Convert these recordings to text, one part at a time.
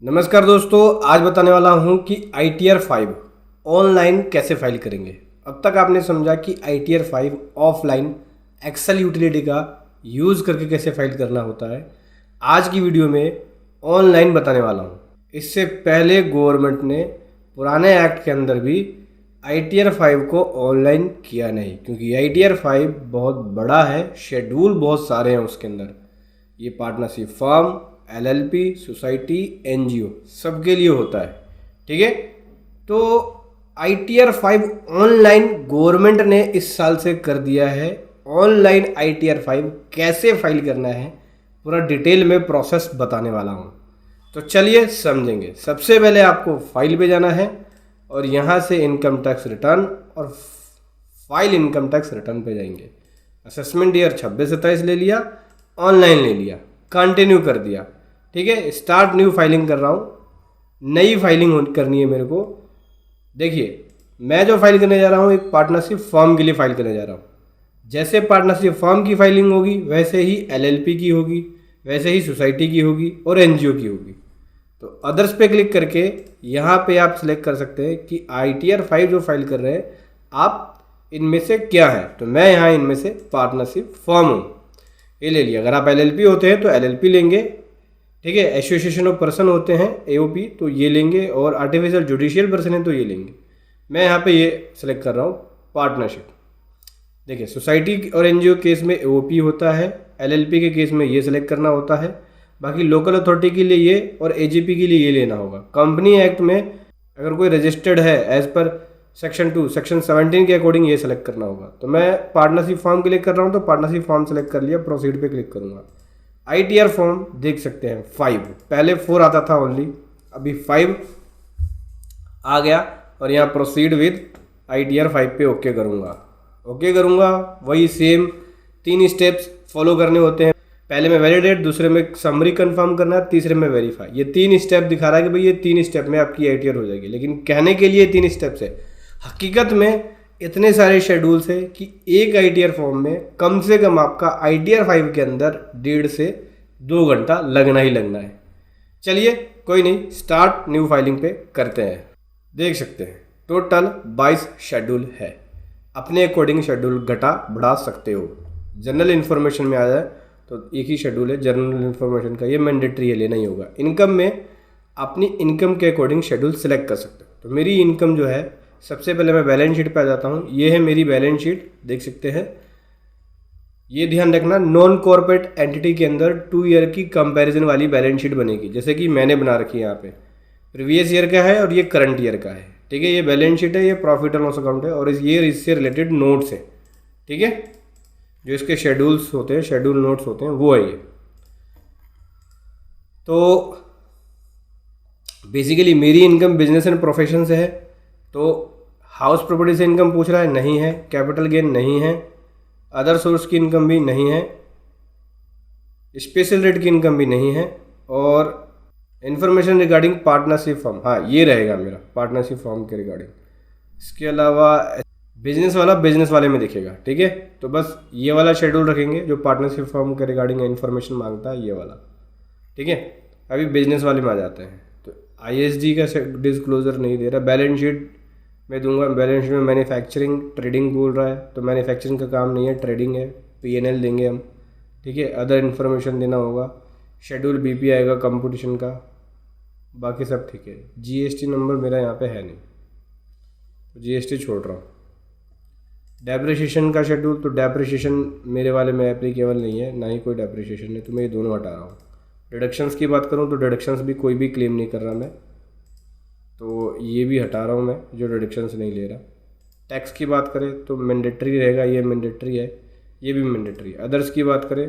नमस्कार दोस्तों, आज बताने वाला हूं कि ITR 5 ऑनलाइन कैसे फाइल करेंगे। अब तक आपने समझा कि ITR 5 ऑफलाइन एक्सेल यूटिलिटी का यूज़ करके कैसे फाइल करना होता है। आज की वीडियो में ऑनलाइन बताने वाला हूं। इससे पहले गवर्नमेंट ने पुराने एक्ट के अंदर भी ITR 5 को ऑनलाइन किया नहीं, क्योंकि ITR 5 बहुत बड़ा है, शेड्यूल बहुत सारे हैं उसके अंदर। ये partnership firm, LLP, society, NGO सबके लिए होता है। ठीक है, तो ITR 5 ऑनलाइन गवर्नमेंट ने इस साल से कर दिया है। ऑनलाइन ITR 5 कैसे फाइल करना है पूरा डिटेल में प्रोसेस बताने वाला हूँ, तो चलिए समझेंगे। सबसे पहले आपको फाइल पे जाना है और यहाँ से इनकम टैक्स रिटर्न और फाइल इनकम टैक्स रिटर्न पे जाएंगे। असेसमेंट ईयर 26-27 ले लिया, ऑनलाइन ले लिया, कंटिन्यू कर दिया। ठीक है, स्टार्ट न्यू फाइलिंग कर रहा हूँ। नई फाइलिंग करनी है मेरे को। देखिए, मैं जो फाइल करने जा रहा हूँ एक पार्टनरशिप फर्म के लिए फाइल करने जा रहा हूँ। जैसे पार्टनरशिप फर्म की फाइलिंग होगी वैसे ही LLP की होगी, वैसे ही सोसाइटी की होगी और NGO की होगी। तो अदर्स पे क्लिक करके यहाँ पे आप सिलेक्ट कर सकते हैं कि ITR 5 जो फाइल कर रहे हैं आप इनमें से क्या है। तो मैं यहाँ इनमें से पार्टनरशिप फर्म हूँ, ये ले लिया। अगर आप LLP होते हैं तो LLP लेंगे। ठीक है, एसोसिएशन ऑफ पर्सन होते हैं AOP तो ये लेंगे, और आर्टिफिशियल जुडिशियल पर्सन है तो ये लेंगे। मैं यहाँ पे ये सिलेक्ट कर रहा हूँ पार्टनरशिप। देखिए, सोसाइटी और NGO केस में AOP होता है, LLP के केस में ये सिलेक्ट करना होता है। बाकी लोकल अथॉरिटी के लिए ये और AGP के लिए ये लेना होगा। कंपनी एक्ट में अगर कोई रजिस्टर्ड है एज पर सेक्शन 2 सेक्शन 17 के अकॉर्डिंग ये सिलेक्ट करना होगा। तो मैं पार्टनरशिप फॉर्म के लिए कर रहा हूँ तो पार्टनरशिप फॉर्म सेलेक्ट कर लिया, प्रोसीड पे क्लिक करूँगा। ITR फॉर्म देख सकते हैं 5, पहले 4 आता था ओनली, अभी 5 आ गया। और यहाँ प्रोसीड विद ITR 5 पे ओके करूँगा। वही सेम 3 स्टेप्स फॉलो करने होते हैं। पहले में वैलिडेट, दूसरे में समरी कंफर्म करना, तीसरे में वेरीफाई। ये 3 स्टेप दिखा रहा है कि भाई ये 3 स्टेप में आपकी ITR हो जाएगी, लेकिन कहने के लिए 3 स्टेप्स है। हकीकत में इतने सारे शेड्यूल्स है कि एक ITR फॉर्म में कम से कम आपका ITR 5 के अंदर 1.5 से 2 घंटा लगना ही लगना है। चलिए कोई नहीं, स्टार्ट न्यू फाइलिंग पे करते हैं। देख सकते हैं टोटल 22 शेड्यूल है। अपने अकॉर्डिंग शेड्यूल घटा बढ़ा सकते हो। जनरल इन्फॉर्मेशन में आ जाए तो एक ही शेड्यूल है जनरल इन्फॉर्मेशन का, ये मैंडेटरी है, लेना ही होगा। इनकम में अपनी इनकम के अकॉर्डिंग शेड्यूल सेलेक्ट कर सकते हो। तो मेरी इनकम जो है, सबसे पहले मैं बैलेंस शीट पे आ जाता हूँ। ये है मेरी बैलेंस शीट, देख सकते हैं। ये ध्यान रखना, नॉन कॉर्पोरेट एंटिटी के अंदर 2 ईयर की कंपैरिजन वाली बैलेंस शीट बनेगी, जैसे कि मैंने बना रखी है। यहाँ पे प्रीवियस ईयर का है और ये करंट ईयर का है। ठीक है, ये बैलेंस शीट है, ये प्रॉफिट एंड लॉस अकाउंट है, और ये इससे रिलेटेड नोट्स है। ठीक है, जो इसके शेड्यूल्स होते हैं, शेड्यूल नोट्स होते हैं, वो है ये। तो बेसिकली मेरी इनकम बिजनेस एंड प्रोफेशन से है। तो हाउस प्रॉपर्टी से इनकम पूछ रहा है, नहीं है। कैपिटल गेन नहीं है। अदर सोर्स की इनकम भी नहीं है। स्पेशल रेट की इनकम भी नहीं है। और इन्फॉर्मेशन रिगार्डिंग पार्टनरशिप फॉर्म, हाँ ये रहेगा मेरा पार्टनरशिप फॉर्म के रिगार्डिंग। इसके अलावा बिजनेस वाला बिजनेस वाले में दिखेगा। ठीक है, तो बस ये वाला शेड्यूल रखेंगे जो पार्टनरशिप फॉर्म के रिगार्डिंग इन्फॉर्मेशन मांगता है, ये वाला। ठीक है, अभी बिजनेस वाले में आ जाते हैं। तो ISD का डिस्क्लोजर नहीं दे रहा, बैलेंस शीट मैं दूंगा। बैलेंस शीट में मैन्युफैक्चरिंग ट्रेडिंग बोल रहा है, तो मैन्युफैक्चरिंग का काम नहीं है, ट्रेडिंग है। PNL देंगे हम। ठीक है, अदर इन्फॉर्मेशन देना होगा। शेड्यूल BP आएगा कंपटीशन का, बाकी सब ठीक है। GST नंबर मेरा यहाँ पे है नहीं, तो GST छोड़ रहा हूँ। डेप्रिसिएशन का शेड्यूल, तो डेप्रिसिएशन मेरे वाले में एप्लीकेबल नहीं है, ना ही कोई डेप्रिसिएशन है, तो मैं ये दोनों हटा रहा हूँ। डिडक्शंस की बात करूँ तो डिडक्शंस भी कोई भी क्लेम नहीं कर रहा मैं, तो ये भी हटा रहा हूँ मैं, जो डिडक्शंस नहीं ले रहा। टैक्स की बात करें तो मैंडेटरी रहेगा, ये मैंडेटरी है, ये भी मैंडेटरी है। अदर्स की बात करें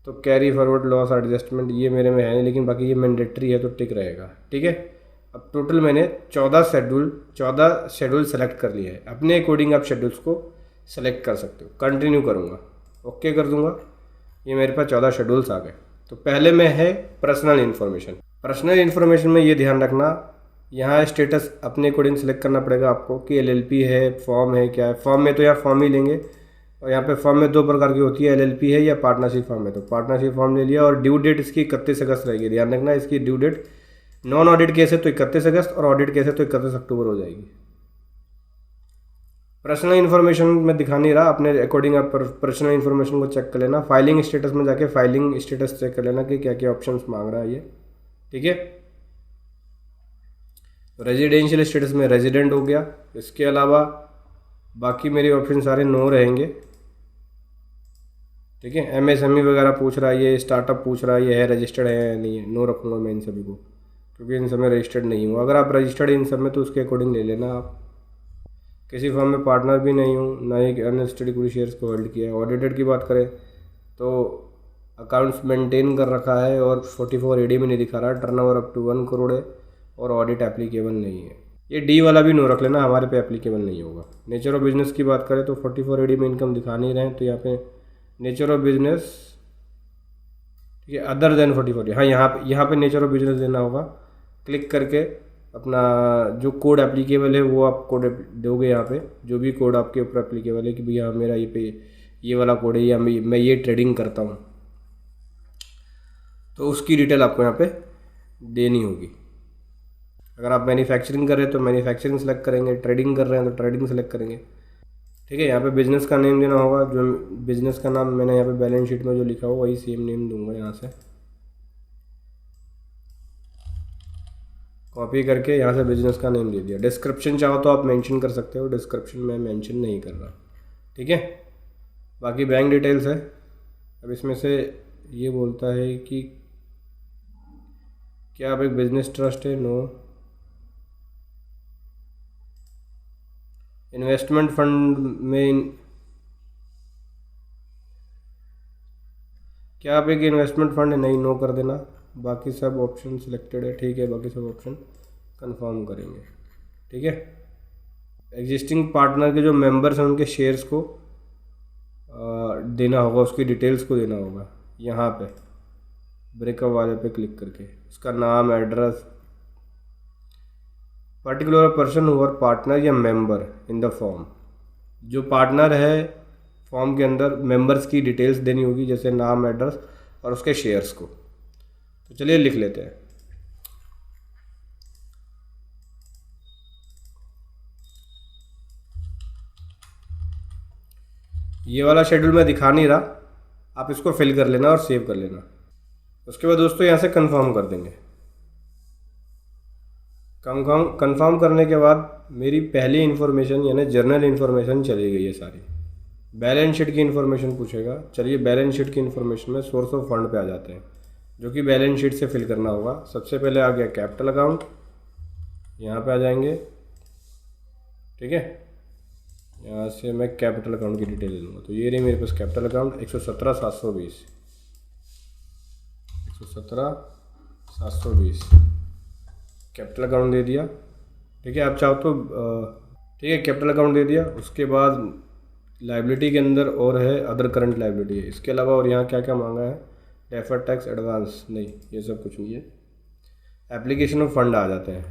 तो कैरी फॉरवर्ड लॉस एडजस्टमेंट ये मेरे में है नहीं, लेकिन बाकी ये मैंडेटरी है तो टिक रहेगा। ठीक है, अब टोटल मैंने 14 शेड्यूल सेलेक्ट कर लिए है। अपने अकॉर्डिंग आप शेड्यूल्स को सेलेक्ट कर सकते हो। कंटिन्यू करूँगा, ओके कर दूँगा। ये मेरे पास 14 शेड्यूल्स आ गए। तो पहले में है पर्सनल इन्फॉर्मेशन। पर्सनल इन्फॉर्मेशन में ये ध्यान रखना, यहाँ स्टेटस अपने अकॉर्डिंग सेलेक्ट करना पड़ेगा आपको कि LLP है, फॉर्म है, क्या है। फॉर्म में तो यहाँ फॉर्म ही लेंगे, और यहाँ पे फॉर्म में 2 प्रकार की होती है, LLP है या पार्टनरशिप फॉर्म है। तो पार्टनरशिप फॉर्म ले लिया, और ड्यू डेट इसकी 31 अगस्त रहेगी। ध्यान रखना, इसकी due date non audit case है तो 31 अगस्त और ऑडिट केस है तो 31 अक्टूबर हो जाएगी। पर्सनल इन्फॉर्मेशन में दिखा नहीं रहा, अपने अकॉर्डिंग आप पर्सनल इन्फॉर्मेशन को चेक कर लेना। फाइलिंग स्टेटस में जाके फाइलिंग स्टेटस चेक कर लेना कि क्या क्या ऑप्शंस मांग रहा है ये, ठीक है। रेजिडेंशियल स्टेटस में रेजिडेंट हो गया। इसके अलावा बाकी मेरे ऑप्शन सारे नो रहेंगे, ठीक है। एमएसएमई वगैरह पूछ रहा है, ये स्टार्टअप पूछ रहा है, ये है रजिस्टर्ड है या नहीं है, नो रखूँगा मैं इन सभी को, क्योंकि इन सब में रजिस्टर्ड नहीं हूँ। अगर आप रजिस्टर्ड इन सब में तो उसके अकॉर्डिंग ले लेना आप। किसी फर्म में पार्टनर भी नहीं हूँ, ना ही अनलिस्टेड इक्विटी शेयर्स को होल्ड किया है। ऑडिटेड की बात करें तो अकाउंट्स मेंटेन कर रखा है और 44 एडी में नहीं दिखा रहा, टर्नओवर अप टू 1 करोड़ है और ऑडिट एप्लीकेबल नहीं है। ये डी वाला भी नो रख लेना, हमारे पे एप्लीकेबल नहीं होगा। नेचर ऑफ बिजनेस की बात करें तो 44 एडी में इनकम दिखा नहीं रहे हैं, तो यहाँ पे नेचर ऑफ बिजनेस, ठीक है, अदर देन 44, हाँ यहाँ पे नेचर ऑफ बिजनेस देना होगा। क्लिक करके अपना जो कोड एप्लीकेबल है वो आप कोड दोगे यहाँ पे, जो भी कोड आपके ऊपर एप्लीकेबल है कि भैया मेरा ये वाला कोड है या मैं ये ट्रेडिंग करता हूँ, तो उसकी डिटेल आपको यहाँ पे देनी होगी। अगर आप मैन्युफैक्चरिंग कर रहे हैं तो मैन्युफैक्चरिंग सेलेक्ट करेंगे, ट्रेडिंग कर रहे हैं तो ट्रेडिंग सेलेक्ट करेंगे, ठीक है। यहाँ पे बिजनेस का नेम देना होगा, जो बिजनेस का नाम मैंने यहाँ पे बैलेंस शीट में जो लिखा हो वही सेम नेम दूंगा। यहाँ से कॉपी करके यहाँ से बिजनेस का नेम दे दिया। डिस्क्रिप्शन चाहो तो आप मेंशन कर सकते हो, डिस्क्रिप्शन में मेंशन नहीं कर रहा, ठीक है। बाकी बैंक डिटेल्स है। अब इसमें से ये बोलता है कि क्या आप एक बिजनेस ट्रस्ट है, नो। इन्वेस्टमेंट फंड में क्या आप एक इन्वेस्टमेंट फंड है, नहीं, नो कर देना। बाकी सब ऑप्शन सिलेक्टेड है, ठीक है, बाकी सब ऑप्शन कंफर्म करेंगे, ठीक है। एग्जिस्टिंग पार्टनर के जो मेंबर्स हैं उनके शेयर्स को देना होगा, उसकी डिटेल्स को देना होगा। यहाँ पे ब्रेकअप वाले पे क्लिक करके उसका नाम, एड्रेस, पर्टिकुलर पर्सन और पार्टनर या मेंबर इन द फॉर्म, जो पार्टनर है फॉर्म के अंदर, मेंबर्स की डिटेल्स देनी होगी, जैसे नाम, एड्रेस और उसके शेयर्स को। तो चलिए लिख लेते हैं। ये वाला शेड्यूल मैं दिखा नहीं रहा, आप इसको फिल कर लेना और सेव कर लेना। उसके बाद दोस्तों यहाँ से कंफर्म कर देंगे। कंफर्म करने के बाद मेरी पहली इन्फॉर्मेशन यानी जर्नल इन्फॉर्मेशन चली गई है सारी। बैलेंस शीट की इन्फॉर्मेशन पूछेगा। चलिए बैलेंस शीट की इन्फॉर्मेशन में सोर्स ऑफ फंड पे आ जाते हैं, जो कि बैलेंस शीट से फिल करना होगा। सबसे पहले आ गया कैपिटल अकाउंट, यहाँ पे आ जाएंगे, ठीक है। यहाँ से मैं कैपिटल अकाउंट की डिटेल ले लूँगा। तो ये रही मेरे पास कैपिटल अकाउंट 117,720 117,720 कैपिटल अकाउंट दे दिया, ठीक है। आप चाहो तो ठीक है, कैपिटल अकाउंट दे दिया। उसके बाद लाइबिलिटी के अंदर और है अदर करंट लाइबिलिटी है। इसके अलावा और यहाँ क्या क्या मांगा है, डेफर्ड टैक्स, एडवांस, नहीं ये सब कुछ नहीं है। एप्लीकेशन ऑफ फंड आ जाते हैं,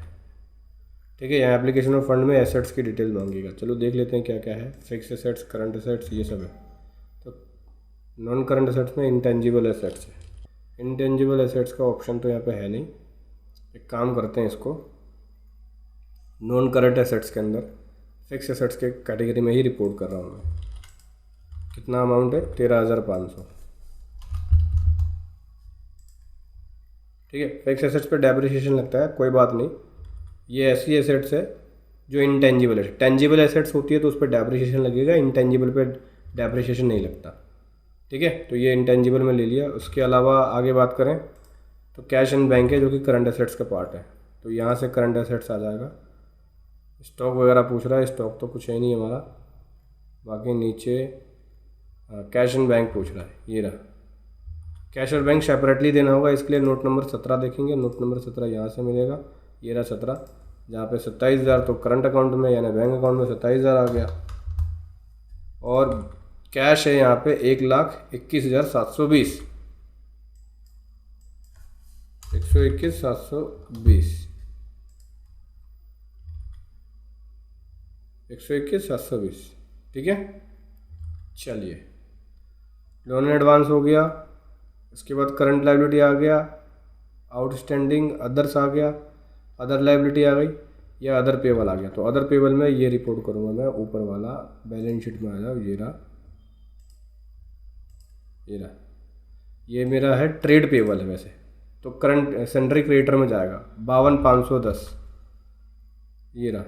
ठीक है। यहाँ एप्लीकेशन ऑफ फंड में एसेट्स की डिटेल मांगेगा। चलो देख लेते हैं क्या क्या है। फिक्स एसेट्स, करंट एसेट्स, ये सब है। तो नॉन करंट एसेट्स में इंटेंजिबल एसेट्स है। इंटेंजिबल एसेट्स का ऑप्शन तो यहाँ पे है नहीं। एक काम करते हैं, इसको नॉन करंट एसेट्स के अंदर फिक्स एसेट्स के कैटेगरी में ही रिपोर्ट कर रहा हूँ मैं। कितना अमाउंट है, 13,500, ठीक है। फिक्स एसेट्स पे डेप्रिसिएशन लगता है, कोई बात नहीं। ये ऐसी एसेट्स है जो इंटेंजिबल है। टेंजिबल एसेट्स होती है तो उस पर डेप्रिसिएशन लगेगा, इंटेंजिबल पे डेप्रिसिएशन नहीं लगता, ठीक है। तो ये इंटेंजिबल में ले लिया। उसके अलावा आगे बात करें तो कैश एंड बैंक है, जो कि करंट एसेट्स का पार्ट है। तो यहाँ से करंट एसेट्स आ जाएगा। स्टॉक वगैरह पूछ रहा है, स्टॉक तो कुछ है नहीं हमारा। बाकी नीचे कैश एंड बैंक पूछ रहा है, ये रहा। कैश और बैंक सेपरेटली देना होगा, इसके लिए नोट नंबर 17 देखेंगे। नोट नंबर 17 यहाँ से मिलेगा, ये रहा 17, जहाँ पे 27,000 तो करंट अकाउंट में यानी बैंक अकाउंट में 27,000 आ गया। और कैश है यहाँ पे 1,21,720 121,720 121,720, ठीक है। चलिए लोन एडवांस हो गया। इसके बाद करंट लायबिलिटी आ गया, आउटस्टैंडिंग अदर्स आ गया, अदर लाइबिलिटी आ गई, या अदर पेबल आ गया। तो अदर पेबल में ये रिपोर्ट करूँगा मैं, ऊपर वाला बैलेंस शीट में आ जाओ, ये रहा, ये मेरा है ट्रेड पेबल है वैसे, तो करंट सेंट्री क्रेडिटर में जाएगा 52,510, ये रहा।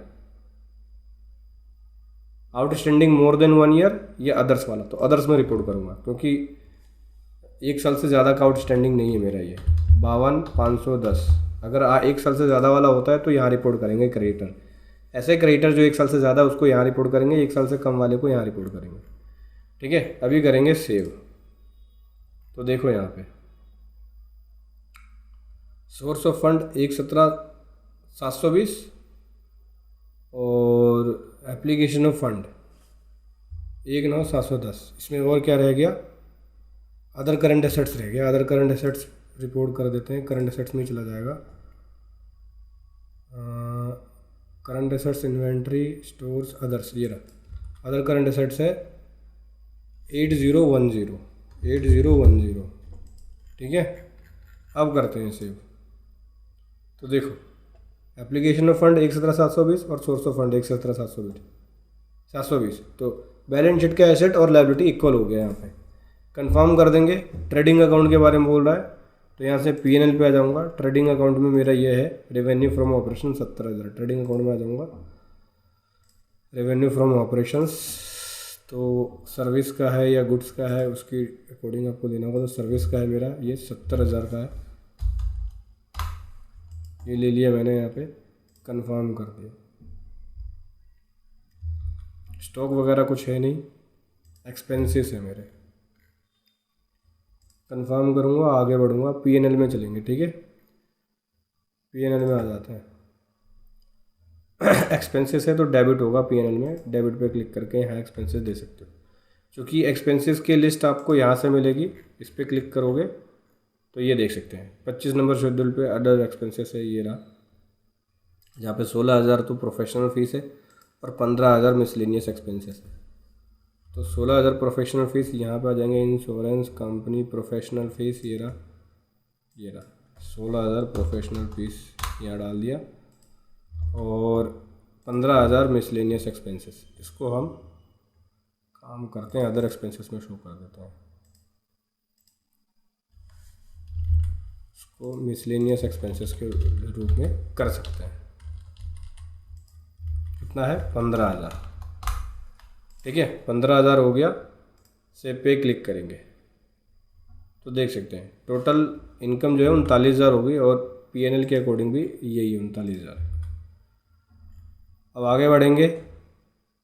आउटस्टैंडिंग मोर देन 1 ईयर, ये अदर्स वाला, तो अदर्स में रिपोर्ट करूँगा क्योंकि 1 साल से ज़्यादा का आउटस्टैंडिंग नहीं है मेरा, ये 52,510। अगर 1 साल से ज़्यादा वाला होता है तो यहाँ रिपोर्ट करेंगे क्रेडिटर। ऐसे क्रेडिटर जो 1 साल से ज़्यादा उसको यहाँ रिपोर्ट करेंगे, 1 साल से कम वाले को यहाँ रिपोर्ट करेंगे। ठीक है, अभी करेंगे सेव। तो देखो यहाँ पे सोर्स ऑफ फंड 1,17,720 और एप्लीकेशन ऑफ फंड 19,710। इसमें और क्या रह गया, अदर करंट एसेट्स रह गया। अदर करंट एसेट्स रिपोर्ट कर देते हैं, करंट एसेट्स में चला जाएगा। Current assets, inventory, stores, others, ये रहा। अदर करंट एसेट्स है 8010। ठीक है, अब करते हैं सेव। तो देखो एप्लीकेशन ऑफ फंड 1,17,720 और सोर्स ऑफ फंड 1,17,720। तो बैलेंस शीट का एसेट और लायबिलिटी इक्वल हो गया यहाँ पे। कंफर्म कर देंगे। ट्रेडिंग अकाउंट के बारे में बोल रहा है, तो यहाँ से P&L पे आ जाऊँगा। ट्रेडिंग अकाउंट में मेरा ये है revenue from operation 17,000। Trading account में आ जाऊँगा, रेवेन्यू फ्रॉम ऑपरेशंस, तो सर्विस का है या गुड्स का है उसकी अकॉर्डिंग आपको देना होगा। तो सर्विस का है मेरा, ये 70,000 का है, ये ले लिया मैंने, यहाँ पे कंफर्म कर दिया। स्टॉक वगैरह कुछ है नहीं, एक्सपेंसेस है मेरे। कंफर्म करूँगा, आगे बढ़ूँगा, P&L में चलेंगे। ठीक है, P&L में आ जाते हैं। एक्सपेंसेस है तो डेबिट होगा P&L में, डेबिट पे क्लिक करके यहाँ एक्सपेंसेस दे सकते हो। क्योंकि एक्सपेंसेस की लिस्ट आपको यहाँ से मिलेगी, इस पर क्लिक करोगे तो ये देख सकते हैं 25 नंबर शेड्यूल पे अदर एक्सपेंसेस है, ये रहा, जहाँ पे 16,000 तो प्रोफेशनल फीस है और 15,000 मिसलेनियस एक्सपेंसेस है। तो 16,000 प्रोफेशनल फ़ीस यहाँ पे आ जाएंगे। इंश्योरेंस कंपनी प्रोफेशनल फ़ीस, ये रहा 16,000 प्रोफेशनल फीस यहाँ डाल दिया और 15,000 मिसलेनियस एक्सपेंसेस। इसको हम काम करते हैं अदर एक्सपेंसेस में शो कर देते हैं। इसको मिसलेनियस एक्सपेंसेस के रूप में कर सकते हैं। कितना है, 15,000। ठीक है, 15,000 हो गया। सेव पे क्लिक करेंगे तो देख सकते हैं टोटल इनकम जो है 39,000 हो गई और P&L के अकॉर्डिंग भी यही 39,000। अब आगे बढ़ेंगे,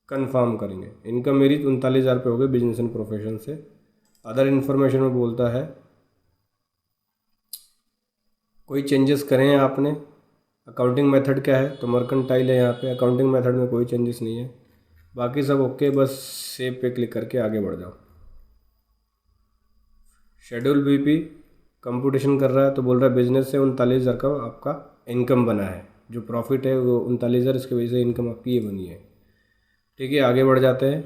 कंफर्म करेंगे। इनकम मेरी 39,000 पे हो गई बिजनेस एंड प्रोफेशन से। अदर इन्फॉर्मेशन में बोलता है कोई चेंजेस करें आपने, अकाउंटिंग मेथड क्या है, तो मर्केंटाइल है यहाँ पे। अकाउंटिंग मेथड में कोई चेंजेस नहीं है, बाकी सब ओके। बस सेव पे क्लिक करके आगे बढ़ जाओ। शेड्यूल बीपी कंप्यूटेशन कर रहा है तो बोल रहा है बिजनेस से 39,000 का आपका इनकम बना है, जो प्रॉफिट है वो 39,000, इसकी वजह से इनकम आपकी ये बनी है। ठीक है, आगे बढ़ जाते हैं।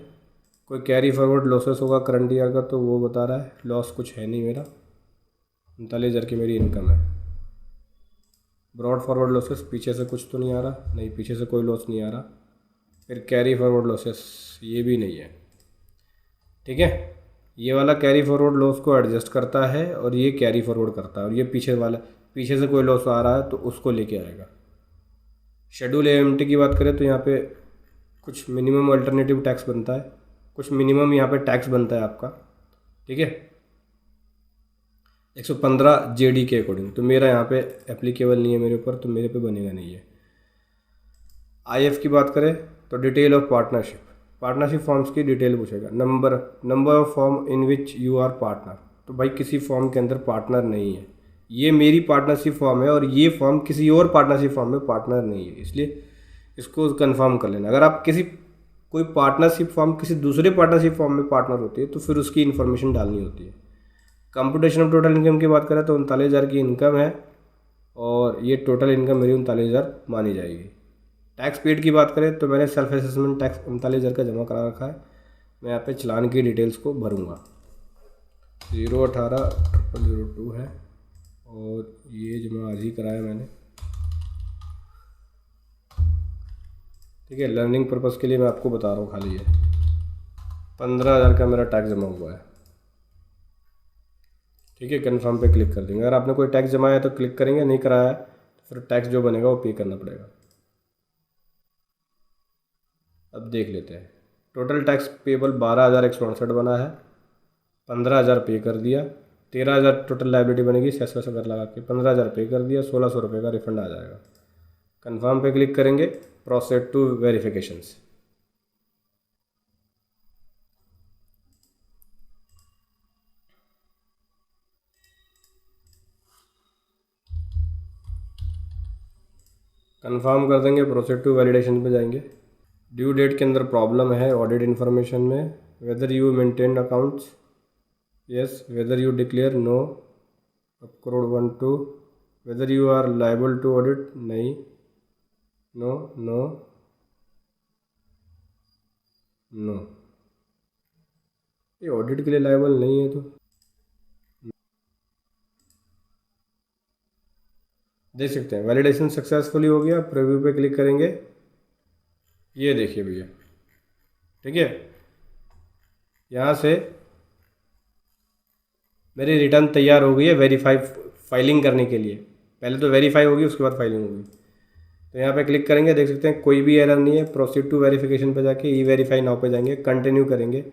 कोई कैरी फॉरवर्ड लॉसेस होगा करंट ईयर का तो वो बता रहा है, लॉस कुछ है नहीं मेरा, 39,000 की मेरी इनकम है। ब्रॉड फॉरवर्ड लॉसेस पीछे से कुछ तो नहीं आ रहा, नहीं पीछे से कोई लॉस नहीं आ रहा। फिर कैरी फॉरवर्ड लॉसेस ये भी नहीं है। ठीक है, ये वाला कैरी फॉरवर्ड लॉस को एडजस्ट करता है और ये कैरी फॉरवर्ड करता है, और ये पीछे वाला पीछे से कोई लॉस आ रहा है तो उसको लेके आएगा। शेड्यूल AMT की बात करें तो यहाँ पे कुछ मिनिमम अल्टरनेटिव टैक्स बनता है, कुछ मिनिमम यहाँ पे टैक्स बनता है आपका। ठीक है, 115 JD के अकॉर्डिंग, तो मेरा यहाँ पे एप्लीकेबल नहीं है मेरे ऊपर, तो मेरे पे बनेगा नहीं है। IF की बात करें तो detail of partnership, partnership forms की डिटेल पूछेगा। Number of form in which you are partner, तो भाई किसी फॉर्म के अंदर पार्टनर नहीं है, ये मेरी पार्टनरशिप फॉर्म है और ये फॉर्म किसी और पार्टनरशिप फॉर्म में पार्टनर नहीं है, इसलिए इसको कंफर्म कर लेना। अगर आप कोई पार्टनरशिप फॉर्म किसी दूसरे पार्टनरशिप फॉर्म में पार्टनर होती है तो फिर उसकी इन्फॉर्मेशन डालनी होती है। कंप्यूटेशन ऑफ टोटल इनकम की बात करें तो 39,000 की इनकम है और ये टोटल इनकम मेरी 39,000 मानी जाएगी। टैक्स पेड की बात करें तो मैंने सेल्फ असेसमेंट टैक्स 39,000 का जमा करा रखा है। मैं यहाँ पे चलान की डिटेल्स को भरूँगा, 018-0002 है और ये जमा आज ही कराया मैंने। ठीक है, लर्निंग पर्पज़ के लिए मैं आपको बता रहा हूँ खाली। ये 15,000 का मेरा टैक्स जमा हुआ है। ठीक है, कन्फर्म पे क्लिक कर देंगे। अगर आपने कोई टैक्स जमा है तो क्लिक करेंगे, नहीं कराया है तो फिर टैक्स जो बनेगा वो पे करना पड़ेगा। अब देख लेते हैं। टोटल टैक्स पेबल 12,168 बना है, 15,000 पे कर दिया, 13,000 टोटल लाइबिलिटी बनेगी, सेस वैसा कर लगा के 15,000 पे कर दिया, 1,600 रुपये का रिफंड आ जाएगा। कन्फर्म पे क्लिक करेंगे, प्रोसीड टू वेरिफिकेशंस। कन्फर्म कर देंगे, प्रोसीड टू वैलिडेशन पे जाएंगे। ड्यू डेट के अंदर प्रॉब्लम है ऑडिट इन्फॉर्मेशन में। Whether you maintain accounts, yes. Whether you declare, no. Crore 1 2। Whether you are liable to audit, नहीं, नो, नो, नो। ये ऑडिट के लिए लाइबल नहीं है तो देख सकते हैं। वैलिडेशन सक्सेसफुली हो गया। प्रीव्यू पे क्लिक करेंगे, ये देखिए भैया। ठीक है, यहाँ से मेरी रिटर्न तैयार हो गई है वेरीफाई फाइलिंग करने के लिए। पहले तो वेरीफाई होगी, उसके बाद फाइलिंग होगी। तो यहाँ पे क्लिक करेंगे, देख सकते हैं कोई भी एरर नहीं है। प्रोसीड टू वेरिफिकेशन पे जाके ई वेरीफाई नाउ पे जाएंगे, कंटिन्यू करेंगे।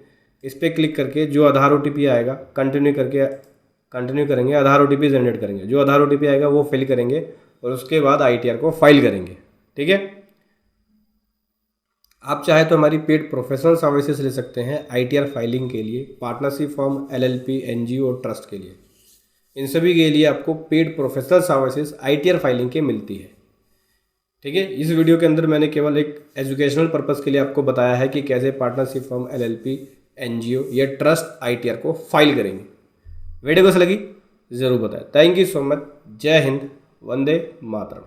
इस पर क्लिक करके जो आधार OTP आएगा कंटिन्यू करेंगे, आधार OTP जनरेट करेंगे। जो आधार OTP आएगा वो फिल करेंगे और उसके बाद ITR को फाइल करेंगे। ठीक है, आप चाहे तो हमारी पेड प्रोफेशनल सर्विसेज ले सकते हैं ITR फाइलिंग के लिए, पार्टनरशिप फॉर्म, LLP, NGO और ट्रस्ट के लिए। इन सभी के लिए आपको paid professional services ITR filing के मिलती है। ठीक है, इस वीडियो के अंदर मैंने केवल एक एजुकेशनल पर्पज़ के लिए आपको बताया है कि कैसे पार्टनरशिप फॉर्म, LLP, NGO या ट्रस्ट ITR को फाइल करेंगे। वीडियो कैसी लगी ज़रूर बताएं। Thank you so much. जय हिंद, वंदे मातरम।